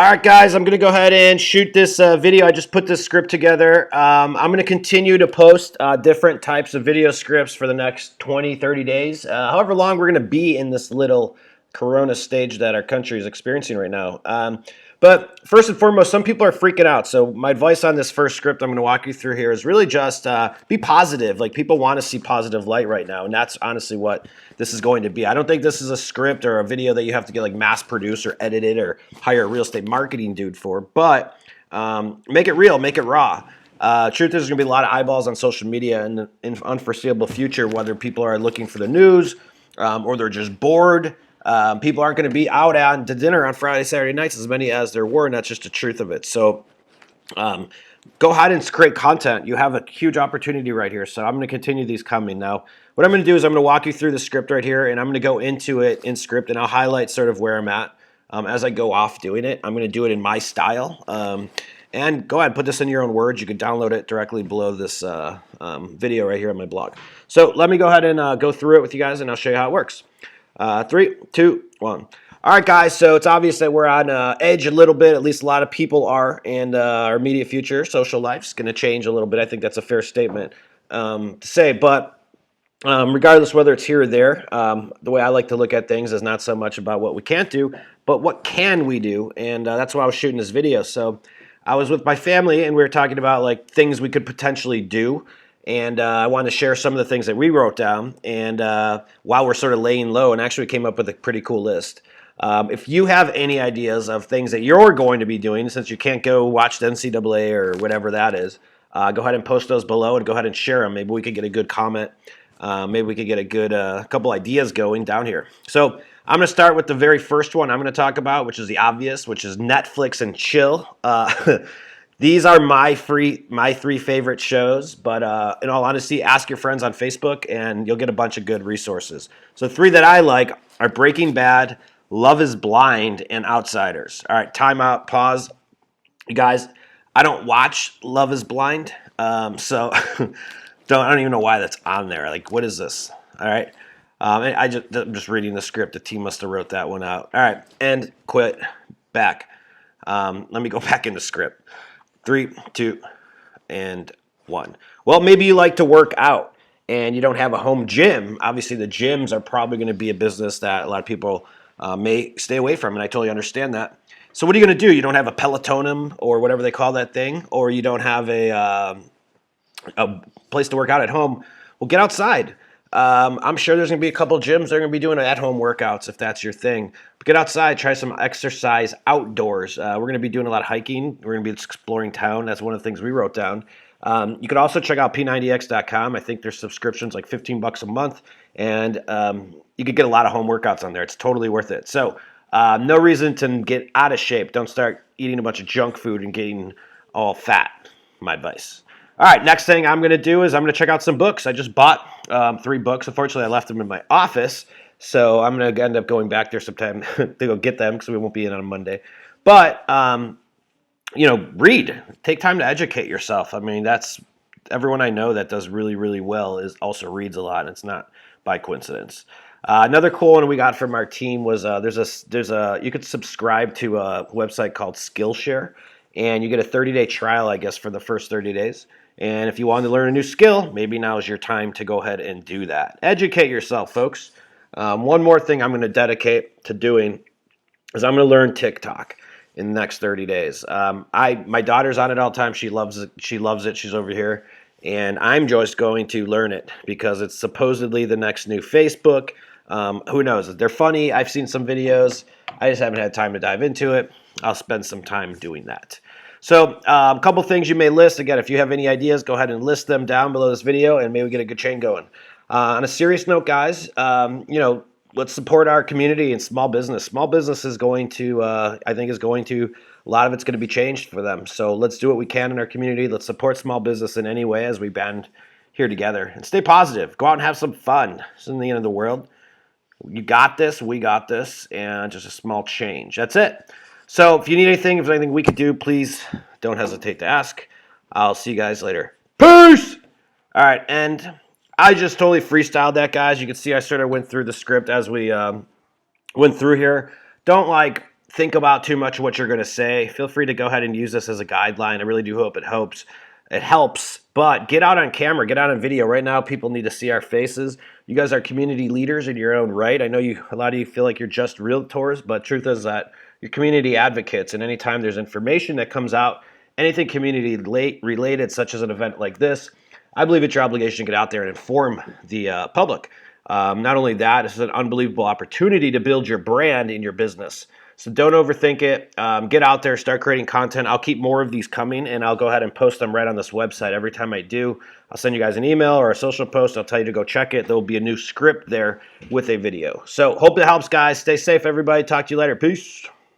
All right, guys, I'm going to go ahead and shoot this video. I just put this script together. I'm going to continue to post different types of video scripts for the next 20, 30 days, however long we're going to be in this little corona stage that our country is experiencing right now. But first and foremost, some people are freaking out. So my advice on this first script I'm going to walk you through here is really just be positive. Like, people want to see positive light right now, and that's honestly what this is going to be. I don't think this is a script or a video that you have to get like mass produced or edited or hire a real estate marketing dude for, but make it real, make it raw. Truth is, there's going to be a lot of eyeballs on social media in the unforeseeable future, whether people are looking for the news or they're just bored. People aren't going to be out to dinner on Friday, Saturday nights as many as there were, and that's just the truth of it. So go ahead and create content. You have a huge opportunity right here. So I'm going to continue these coming. Now, what I'm going to do is I'm going to walk you through the script right here, and I'm going to go into it in script, and I'll highlight sort of where I'm at as I go off doing it. I'm going to do it in my style. And go ahead and put this in your own words. You can download it directly below this video right here on my blog. So let me go ahead and go through it with you guys, and I'll show you how it works. 3, 2, 1. All right, guys, so it's obvious that we're on edge a little bit. At least a lot of people are, and our immediate future, social life, is going to change a little bit. I think that's a fair statement to say. But regardless whether it's here or there, the way I like to look at things is not so much about what we can't do, but what can we do, and that's why I was shooting this video. So I was with my family, and we were talking about like things we could potentially do. And I wanted to share some of the things that we wrote down, and while we're sort of laying low, and actually came up with a pretty cool list. If you have any ideas of things that you're going to be doing, since you can't go watch the NCAA or whatever that is, go ahead and post those below and go ahead and share them. Maybe we could get a good comment. Maybe we could get a good couple ideas going down here. So I'm going to start with the very first one I'm going to talk about, which is the obvious, which is Netflix and chill. These are my three favorite shows, but in all honesty, ask your friends on Facebook and you'll get a bunch of good resources. So 3 that I like are Breaking Bad, Love is Blind, and Outsiders. All right, time out, pause. You guys, I don't watch Love is Blind, so I don't even know why that's on there. Like, what is this? All right. I'm just reading the script. The team must have wrote that one out. All right, and quit back. Let me go back into script. 3, 2, and 1. Well, maybe you like to work out and you don't have a home gym. Obviously, the gyms are probably going to be a business that a lot of people may stay away from, and I totally understand that. So what are you going to do? You don't have a Pelotonum or whatever they call that thing, or you don't have a place to work out at home. Well, get outside. I'm sure there's going to be a couple gyms that are going to be doing at-home workouts if that's your thing. But get outside, try some exercise outdoors. We're going to be doing a lot of hiking. We're going to be exploring town. That's one of the things we wrote down. You could also check out p90x.com. I think there's subscriptions like $15 a month, and you could get a lot of home workouts on there. It's totally worth it. So no reason to get out of shape. Don't start eating a bunch of junk food and getting all fat. My advice. All right, next thing I'm going to do is I'm going to check out some books. I just bought 3 books. Unfortunately, I left them in my office, so I'm going to end up going back there sometime to go get them because we won't be in on Monday. But, read. Take time to educate yourself. I mean, that's everyone I know that does really, really well is also reads a lot, and it's not by coincidence. Another cool one we got from our team was you could subscribe to a website called Skillshare, and you get a 30-day trial, I guess, for the first 30 days. And if you want to learn a new skill, maybe now is your time to go ahead and do that. Educate yourself, folks. One more thing I'm going to dedicate to doing is I'm going to learn TikTok in the next 30 days. My daughter's on it all the time. She loves it. She's over here. And I'm just going to learn it because it's supposedly the next new Facebook. Who knows? They're funny. I've seen some videos. I just haven't had time to dive into it. I'll spend some time doing that. So a couple things you may list. Again, if you have any ideas, go ahead and list them down below this video, and maybe we get a good chain going. On a serious note, guys, let's support our community and small business. Small business is going to, a lot of it's going to be changed for them. So let's do what we can in our community. Let's support small business in any way as we band here together. And stay positive. Go out and have some fun. This isn't the end of the world. You got this, we got this, and just a small change. That's it. So if you need anything, if there's anything we could do, please don't hesitate to ask. I'll see you guys later. Peace! All right, and I just totally freestyled that, guys. You can see I sort of went through the script as we went through here. Don't think about too much of what you're going to say. Feel free to go ahead and use this as a guideline. I really do hope it helps. But get out on camera, get out on video. Right now, people need to see our faces. You guys are community leaders in your own right. I know a lot of you feel like you're just realtors, but truth is that you're community advocates. And anytime there's information that comes out, anything community related, such as an event like this, I believe it's your obligation to get out there and inform the public. Not only that, this is an unbelievable opportunity to build your brand in your business. So don't overthink it. Get out there, start creating content. I'll keep more of these coming, and I'll go ahead and post them right on this website. Every time I do, I'll send you guys an email or a social post. I'll tell you to go check it. There will be a new script there with a video. So hope it helps, guys. Stay safe, everybody. Talk to you later. Peace.